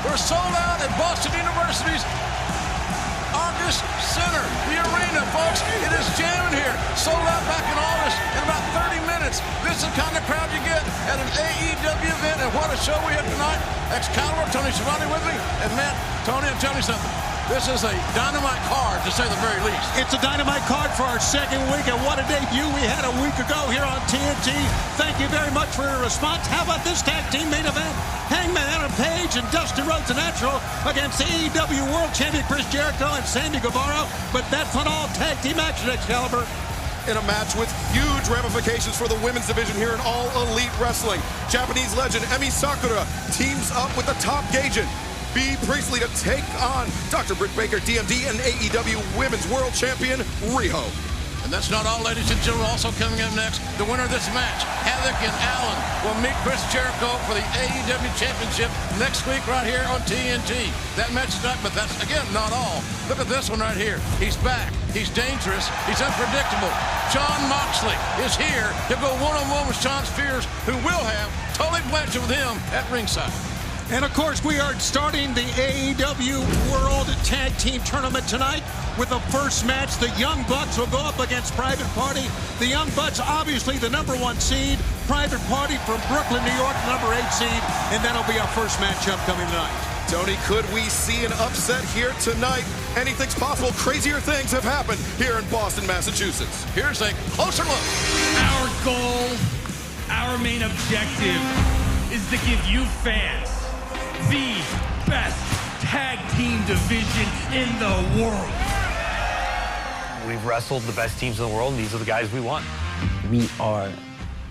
We're sold out at Boston University's Arcus Center, the arena, folks. It is jamming here. Sold out back in August in about 30 minutes. This is the kind of crowd you get at an AEW event, and what a show we have tonight. Excalibur, Tony Schiavone with me, and Matt, Tony, I'm telling you something. This is a Dynamite card, to say the very least. It's a Dynamite card for our second week, and what a debut we had a week ago here on TNT. Thank you very much for your response. How about this tag team main event? Hangman Adam Page and Dustin Rhodes, the Natural, against AEW World Champion Chris Jericho and Sammy Guevara. But that's not all tag team action, Excalibur. In a match with huge ramifications for the women's division here in All Elite Wrestling. Japanese legend Emi Sakura teams up with the top Gaijin, B. Priestley, to take on Dr. Britt Baker, DMD, and AEW Women's World Champion Riho. And that's not all, ladies and gentlemen. Also coming up next, the winner of this match, Havoc and Allen, will meet Chris Jericho for the AEW Championship next week right here on TNT. That match is not, but that's, again, not all. Look at this one right here. He's back. He's dangerous. He's unpredictable. Jon Moxley is here to go one-on-one with Shawn Spears, who will have Tully Blanchard with him at ringside. And, of course, we are starting the AEW World Tag Team Tournament tonight with the first match. The Young Bucks will go up against Private Party. The Young Bucks, obviously, the #1 seed. Private Party from Brooklyn, New York, #8 seed. And that'll be our first matchup coming tonight. Tony, could we see an upset here tonight? Anything's possible. Crazier things have happened here in Boston, Massachusetts. Here's a closer look. Our goal, our main objective is to give you fans the best tag team division in the world. We've wrestled the best teams in the world, and these are the guys we want. We are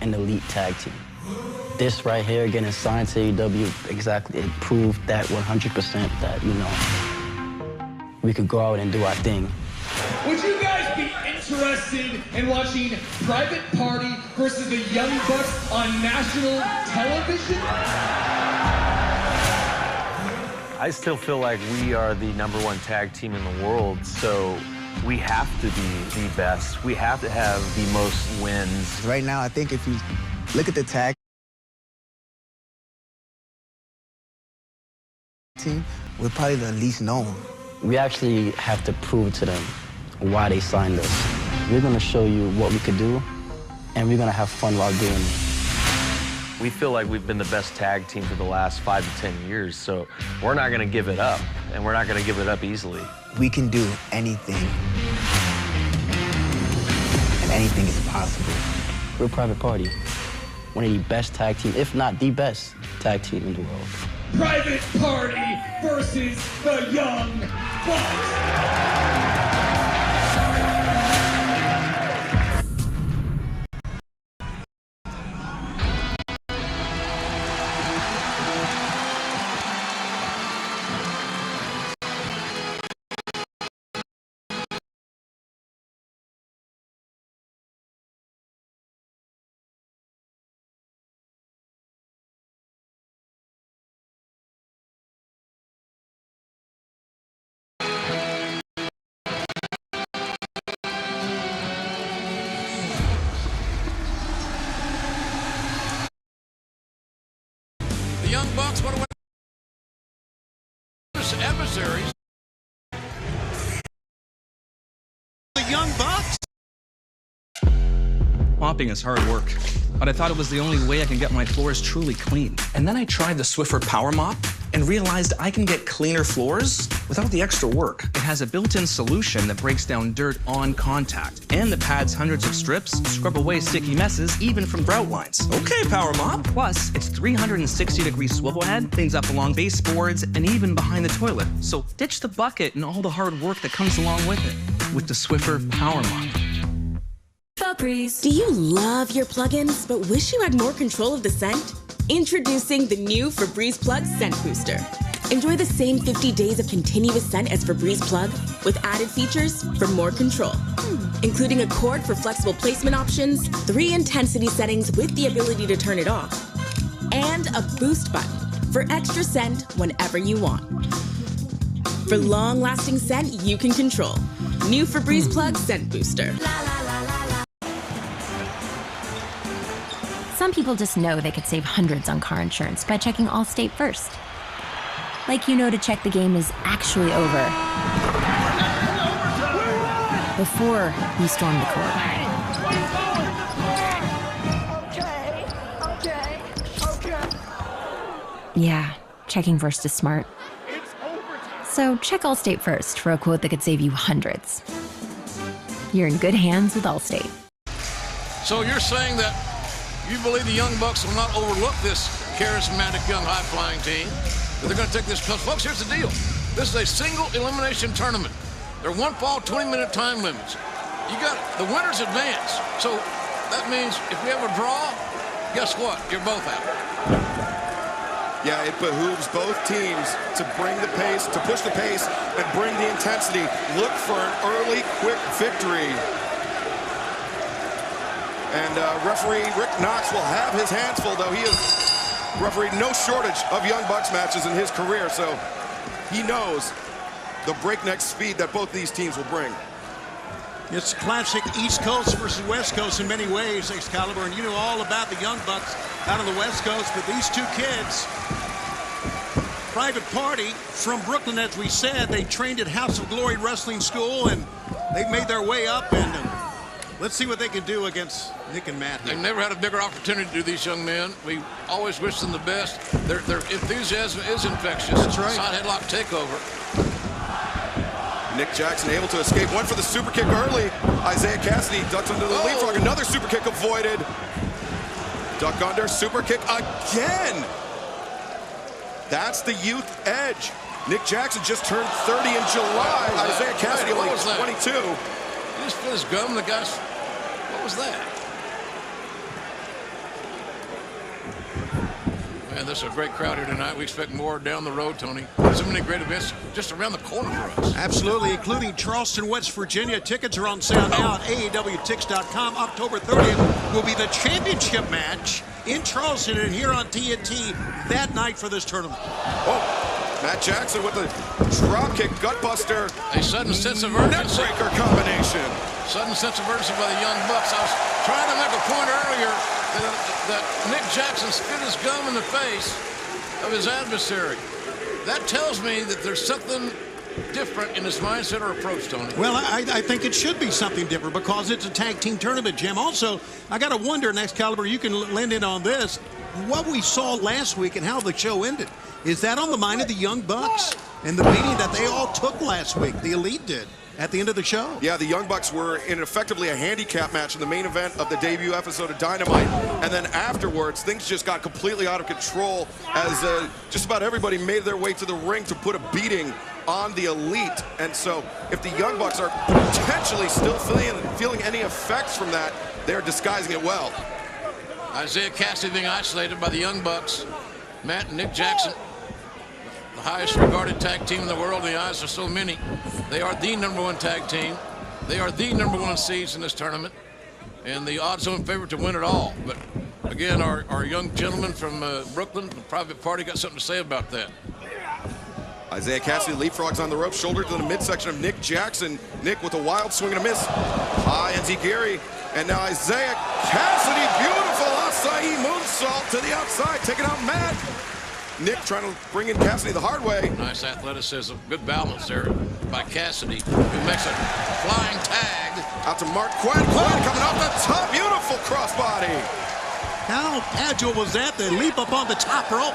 an elite tag team. This right here, getting signed to AEW, exactly, it proved that 100% that, you know, we could go out and do our thing. Would you guys be interested in watching Private Party versus the Young Bucks on national television? I still feel like we are the #1 tag team in the world, so we have to be the best. We have to have the most wins. Right now, I think if you look at the tag team, we're probably the least known. We actually have to prove to them why they signed us. We're going to show you what we could do, and we're going to have fun while doing it. We feel like we've been the best tag team for the last 5 to 10 years, so we're not going to give it up, and we're not going to give it up easily. We can do anything, and anything is possible. We're Private Party, one of the best tag team, if not the best tag team in the world. Private Party versus the Young Bucks. The Young Bucks want to win adversaries. The Young Bucks? Mopping is hard work, but I thought it was the only way I can get my floors truly clean. And then I tried the Swiffer Power Mop and realized I can get cleaner floors without the extra work. It has a built-in solution that breaks down dirt on contact, and the pad's hundreds of strips scrub away sticky messes, even from grout lines. Okay, Power Mop. Plus, its 360-degree swivel head cleans up along baseboards and even behind the toilet. So ditch the bucket and all the hard work that comes along with it with the Swiffer Power Mop. Do you love your plugins but wish you had more control of the scent? Introducing the new Febreze Plug Scent Booster. Enjoy the same 50 days of continuous scent as Febreze Plug with added features for more control. Including a cord for flexible placement options, 3 intensity settings with the ability to turn it off, and a boost button for extra scent whenever you want. For long-lasting scent you can control. New Febreze Plug Scent Booster. Some people just know they could save hundreds on car insurance by checking Allstate first. Like you know to check the game is actually over before you storm the court. Yeah, checking first is smart. So check Allstate first for a quote that could save you hundreds. You're in good hands with Allstate. So you're saying that you believe the Young Bucks will not overlook this charismatic young high-flying team, that they're going to take this, because folks, here's the deal. This is a single elimination tournament. They're one fall, 20-minute time limits. You got the winners advance. So that means if we have a draw, guess what? You're both out. Yeah, it behooves both teams to bring the pace, to push the pace, and bring the intensity. Look for an early, quick victory. And referee Rick Knox will have his hands full, though. He has refereed no shortage of Young Bucks matches in his career, so he knows the breakneck speed that both these teams will bring. It's classic East Coast versus West Coast in many ways, Excalibur, and you know all about the Young Bucks out on the West Coast, but these two kids, Private Party from Brooklyn, as we said, they trained at House of Glory Wrestling School, and they've made their way up, and let's see what they can do against Nick and Matt here. They've never had a bigger opportunity to do, these young men. We always wish them the best. Their enthusiasm is infectious. That's right. Side headlock takeover. Nick Jackson able to escape. Went for the super kick early. Isaiah Cassidy ducks under the leapfrog. Another super kick avoided. Duck under, super kick again. That's the youth edge. Nick Jackson just turned 30 in July. Isaiah Cassidy only 22. He just put his gum in the guy's... What was that? Man, this is a great crowd here tonight. We expect more down the road, Tony. So many great events just around the corner for us. Absolutely, including Charleston, West Virginia. Tickets are on sale now at AEWTix.com. October 30th will be the championship match in Charleston and here on TNT that night for this tournament. Oh, Matt Jackson with the dropkick gutbuster. A sudden sense of urgency. Neckbreaker combination. Sudden sense of urgency by the Young Bucks. I was trying to make a point earlier that Nick Jackson spit his gum in the face of his adversary. That tells me that there's something different in his mindset or approach, Tony. Well, I think it should be something different because it's a tag team tournament, Jim. Also, I got to wonder, Excalibur, you can lend in on this, what we saw last week and how the show ended. Is that on the mind of the Young Bucks and the beating that they all took last week, the Elite did, at the end of the show? Yeah, the Young Bucks were in effectively a handicap match in the main event of the debut episode of Dynamite. And then afterwards, things just got completely out of control as just about everybody made their way to the ring to put a beating on the Elite. And so if the Young Bucks are potentially still feeling any effects from that, they're disguising it well. Isaiah Cassidy being isolated by the Young Bucks. Matt and Nick Jackson, the highest regarded tag team in the world in the eyes of so many. They are the #1 tag team. They are the #1 seeds in this tournament. And the odds-on favorite to win it all. But again, our young gentleman from Brooklyn, the Private Party, got something to say about that. Isaiah Cassidy leapfrogs on the rope, shoulder to the midsection of Nick Jackson. Nick with a wild swing and a miss. High enziguri. And now Isaiah Cassidy, beautiful acai moonsault to the outside, taking out Matt. Nick trying to bring in Cassidy the hard way. Nice athleticism, good balance there by Cassidy, who makes a flying tag. Out to Mark Quinn. Quinn coming off the top, beautiful crossbody. How agile was that? They leap up on the top rope.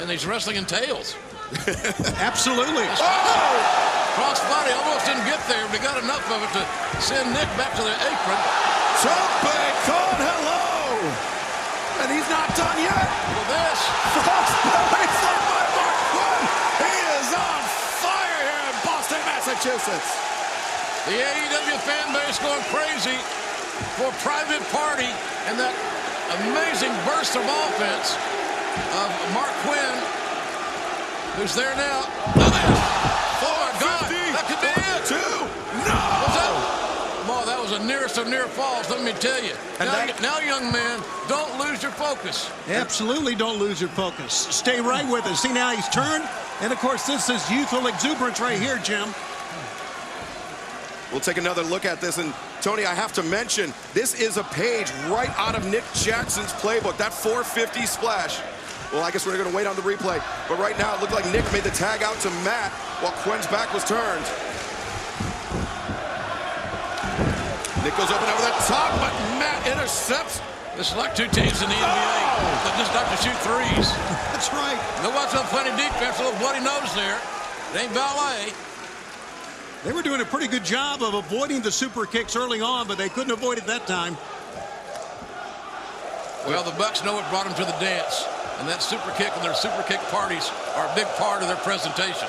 And he's wrestling in tails. Absolutely. Oh! Crossbody almost didn't get there, but he got enough of it to send Nick back to the apron. Jumping called hello. And he's not done yet. With this. Crossbody from by Mark Quinn. He is on fire here in Boston, Massachusetts. The AEW fan base going crazy for Private Party and that amazing burst of offense of Mark Quinn, who's there now. Oh my God, that could be it. That was the nearest of near falls, let me tell you. Now, young man, don't lose your focus. Absolutely don't lose your focus. Stay right with us. See, now he's turned. And, of course, this is youthful exuberance right here, Jim. We'll take another look at this. And, Tony, I have to mention, this is a page right out of Nick Jackson's playbook. That 450 splash Well, I guess we're going to wait on the replay. But right now, it looked like Nick made the tag out to Matt while Quen's back was turned. Nick goes up and over the top, but Matt intercepts. This is like two teams in the NBA that just like to shoot threes. That's right. Nobody's on plenty defense, a little bloody nose there. It ain't ballet. They were doing a pretty good job of avoiding the super kicks early on, but they couldn't avoid it that time. Well, the Bucks know what brought them to the dance, and that super kick and their super kick parties are a big part of their presentation.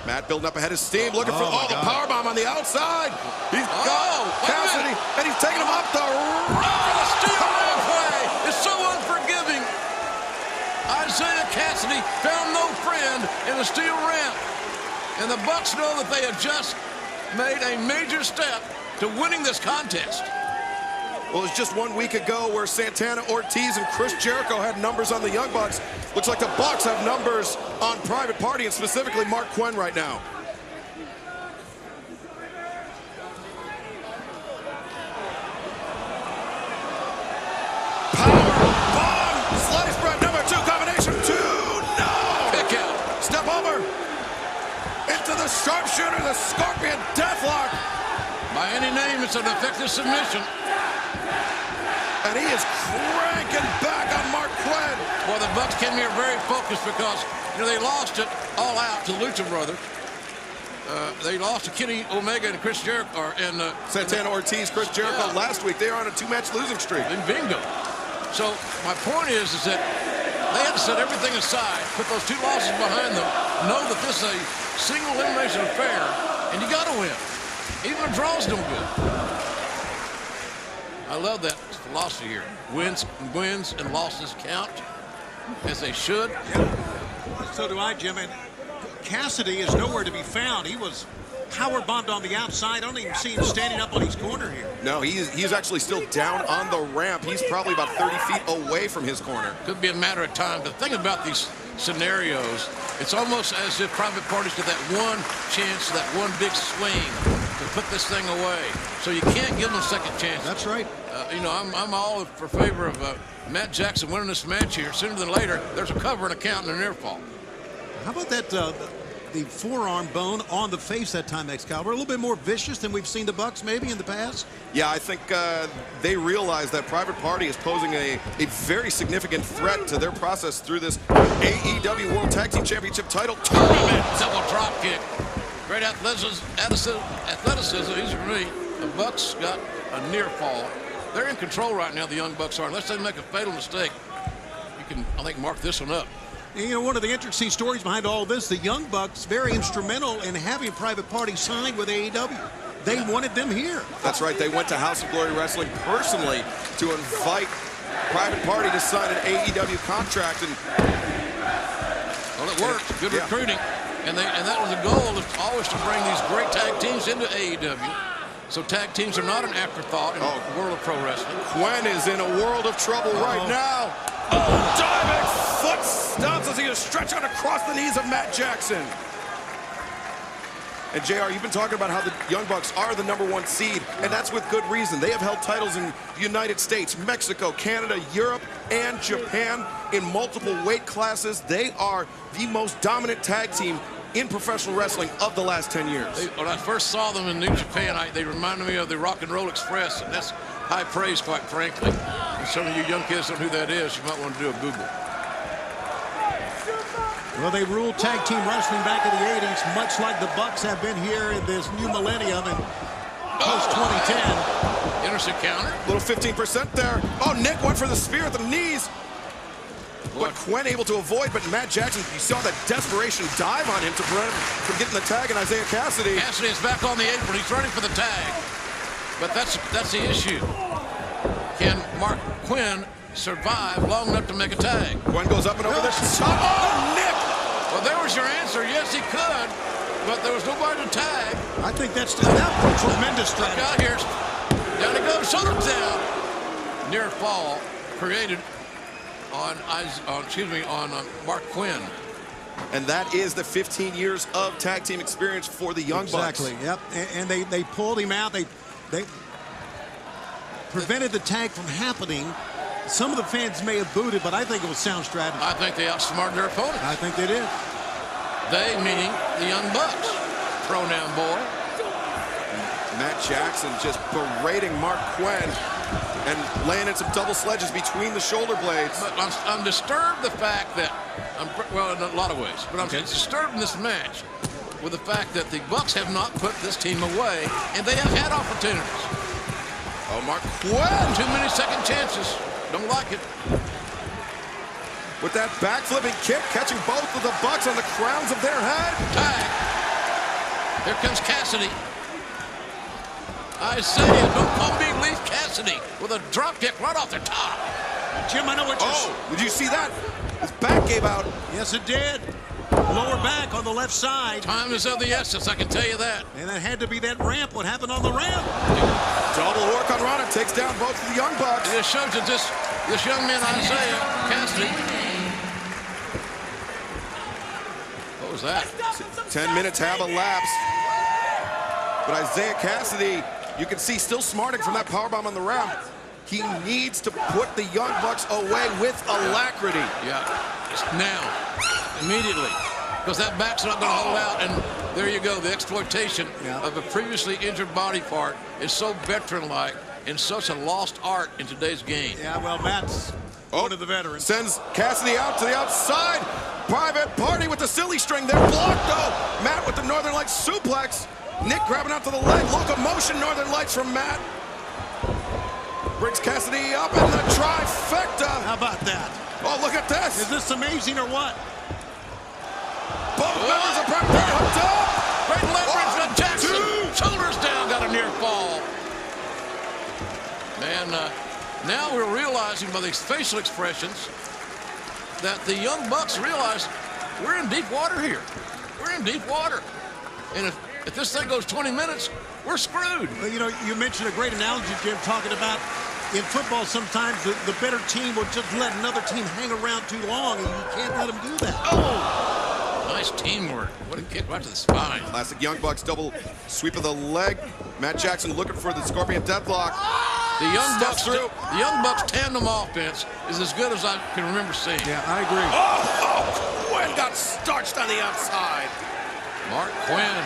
Matt building up ahead of steam, looking for the powerbomb on the outside. He's got Cassidy, and he's taking him up the ramp. The steel ramp play is so unforgiving. Isaiah Cassidy found no friend in the steel ramp. And the Bucks know that they have just made a major step to winning this contest. Well, it was just 1 week ago where Santana Ortiz and Chris Jericho had numbers on the Young Bucks. Looks like the Bucks have numbers on Private Party, and specifically Mark Quen right now. Power bomb! Slice bread number 2, combination 2. No! Kick out. Step over. Into the sharpshooter, the Scorpion Deathlock. By any name, it's an effective submission. And he is cranking back on Mark Quen. Well, the Bucks came here very focused because, you know, they lost it all out to Lucha Brothers. They lost to Kenny Omega and Chris Jericho. And Santana Ortiz, Chris Jericho last week. They are on a 2-match losing streak. And bingo. So my point is that they had to set everything aside, put those 2 losses behind them, know that this is a single elimination affair, and you got to win. Even a draw's no good. I love that philosophy here. Wins and losses count, as they should. Yeah. So do I, Jim. And Cassidy is nowhere to be found. He was power bombed on the outside. I don't even see him standing up on his corner here. No, he's actually still down on the ramp. He's probably about 30 feet away from his corner. Could be a matter of time. The thing about these scenarios, it's almost as if Private Parties get that one chance, that one big swing to put this thing away. So you can't give them a second chance. That's right. You know, I'm all for favor of Matt Jackson winning this match here. Sooner than later, there's a cover and a count and a near fall. How about that, the forearm bone on the face that time, Excalibur? A little bit more vicious than we've seen the Bucks maybe in the past? Yeah, I think they realize that Private Party is posing a very significant threat to their process through this AEW World Tag Team Championship title tournament. Double drop kick. Great athleticism, easy for me. The Bucks got a near fall. They're in control right now, the Young Bucks are. Unless they make a fatal mistake, you can, I think, mark this one up. You know, one of the interesting stories behind all this, the Young Bucks very instrumental in having Private Party signed with AEW. They wanted them here. That's right. They went to House of Glory Wrestling personally to invite Private Party to sign an AEW contract. And well, it worked. Good recruiting. And that was the goal, is always to bring these great tag teams into AEW. So tag teams are not an afterthought in the world of pro wrestling. Quen is in a world of trouble right now. Diving foot stomps as he is stretching across the knees of Matt Jackson. And JR, you've been talking about how the Young Bucks are the #1 seed, and that's with good reason. They have held titles in the United States, Mexico, Canada, Europe, and Japan in multiple weight classes. They are the most dominant tag team in professional wrestling of the last 10 years. When I first saw them in New Japan, they reminded me of the Rock and Roll Express, and that's high praise, quite frankly. And some of you young kids don't know who that is. You might want to do a Google. Well, they ruled tag team wrestling back in the 80s, much like the Bucks have been here in this new millennium and post-2010. Interesting counter. Little 15% there. Oh, Nick went for the spear at the knees. But Quen able to avoid, but Matt Jackson, you saw that desperation dive on him to prevent him from getting the tag on Isaiah Cassidy. Cassidy is back on the apron. He's running for the tag. But that's the issue. Can Mark Quen survive long enough to make a tag? Quen goes up and over the top. Oh, Nick! Well, there was your answer. Yes, he could, but there was nobody to tag. I think that's a tremendous strategy. Look out here. Down he goes. Shoulders down. Near fall created on Mark Quen. And that is the 15 years of tag team experience for the Young Bucks. Exactly, yep. And they pulled him out. They prevented the tag from happening. Some of the fans may have booed it, but I think it was sound strategy. I think they outsmarted their opponents. I think they did. They, meaning the Young Bucks. Pronoun boy. Matt Jackson just berating Mark Quinn and laying in some double sledges between the shoulder blades. But I'm disturbed the fact that, well, in a lot of ways, but I'm disturbed in this match with the fact that the Bucks have not put this team away, and they have had opportunities. Oh, Mark Quinn! Too many second chances. Don't like it. With that backflipping kick, catching both of the Bucks on the crowns of their head. Tag. Here comes Cassidy. Isaiah, don't call me Leaf Cassidy with a drop kick right off the top. Jim, I know what you're saying. Did you see that? His back gave out. Yes, it did. Lower back on the left side. Time is of the essence, I can tell you that. And that had to be that ramp. What happened on the ramp? Double work on Rana takes down both of the Young Bucks. It shows that this young man, Isaiah Cassidy. What was that? 10 minutes have elapsed. But Isaiah Cassidy, you can see, still smarting from that powerbomb on the ramp. He needs to put the Young Bucks away with alacrity. Yeah, now, immediately, because that back's not going to hold out, and there you go. The exploitation of a previously injured body part is so veteran-like and such a lost art in today's game. Yeah, well, Matt's one of the veterans. Sends Cassidy out to the outside. Private Party with the silly string there. Blocked, though. Matt with the Northern Lights suplex. Nick grabbing out to the leg. Locomotion Northern Lights from Matt. Brings Cassidy up in the trifecta. How about that? Oh, look at this. Is this amazing or what? Both members of Private Party hooked up. Great leverage from Jackson. Shoulders down, got a near fall. Man, now we're realizing by these facial expressions that the Young Bucks realize we're in deep water here. We're in deep water. And if this thing goes 20 minutes, we're screwed. Well, you know, you mentioned a great analogy, Jim, talking about in football sometimes the better team will just let another team hang around too long, and you can't let them do that. Oh! Nice teamwork. What a kick right to the spine. Classic Young Bucks double sweep of the leg. Matt Jackson looking for the Scorpion Deathlock. The Young Bucks tandem offense is as good as I can remember seeing. Yeah, I agree. Oh, Quinn got starched on the outside. Mark Quinn.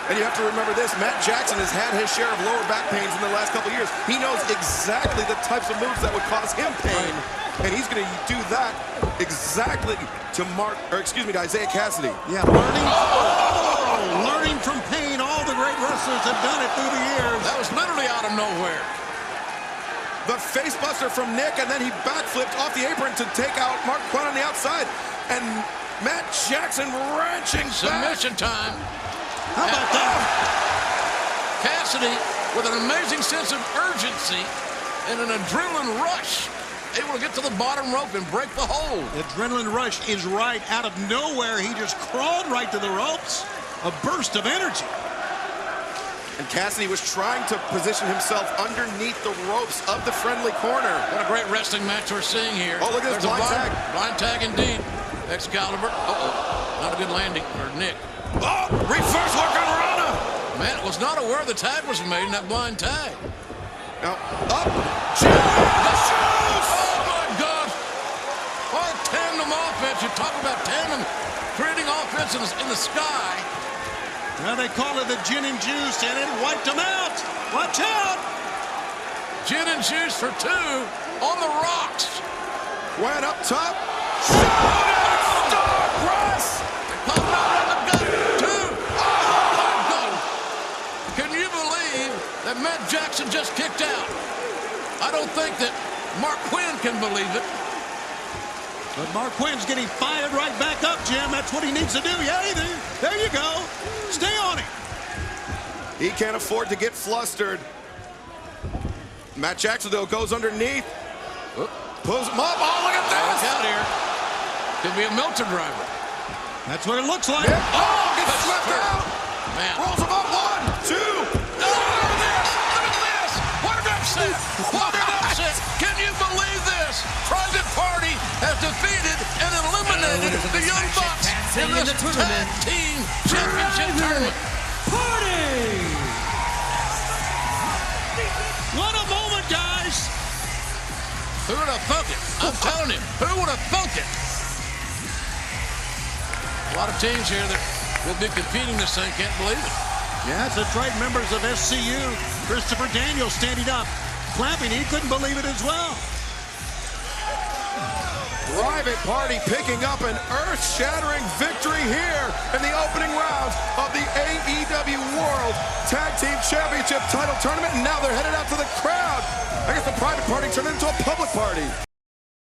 And you have to remember this, Matt Jackson has had his share of lower back pains in the last couple of years. He knows exactly the types of moves that would cause him pain. And he's going to do that exactly to Isaiah Cassidy. Yeah, learning from pain. All the great wrestlers have done it through the years. That was literally out of nowhere. The facebuster from Nick, and then he backflipped off the apron to take out Mark Quinn on the outside. And Matt Jackson wrenching submission time. How about that? Cassidy with an amazing sense of urgency and an adrenaline rush, able to get to the bottom rope and break the hold. The adrenaline rush is right out of nowhere. He just crawled right to the ropes. A burst of energy. And Cassidy was trying to position himself underneath the ropes of the friendly corner. What a great wrestling match we're seeing here. Oh, look at this blind tag. Blind tag indeed. Excalibur. Uh-oh. Not a good landing for Nick. Oh, reverse look on Rana. Man, was not aware the tag was made in that blind tag. Now, up. The shoes. Oh, my God. What a tandem offense. You talk about tandem, creating offense in the sky. Now they call it the gin and juice, and it wiped them out. Watch out. Gin and juice for two on the rocks. Went up top. Shooting star press. Pop out on the gut. Two. Oh, my God. Can you believe that Matt Jackson just kicked out? I don't think that Mark Quinn can believe it. But Mark Quinn's getting fired right back up, Jim. That's what he needs to do. Yeah, there you go. Stay on him. He can't afford to get flustered. Matt Jackson, though, goes underneath. Pulls him up. Oh, look at this. Look out here. Could be a Milton driver. That's what it looks like. Yeah. Oh, gets swept out. Man. Rolls him up. 1, 2. Oh, look at this. Look at this. What an upset. What an upset. Can you believe this? Private Party has defeated and eliminated the Young Bucks in this tag team championship tournament. What a moment, guys. Who would have thunk it? I'm telling you, who would have thunk it? A lot of teams here that will be competing this thing. Can't believe it. Yeah, that's right. Members of SCU. Christopher Daniels standing up, clapping. He couldn't believe it as well. Private Party picking up an earth-shattering victory here in the opening rounds of the AEW World Tag Team Championship title tournament, and now they're headed out to the crowd. I guess the Private Party turned into a public party.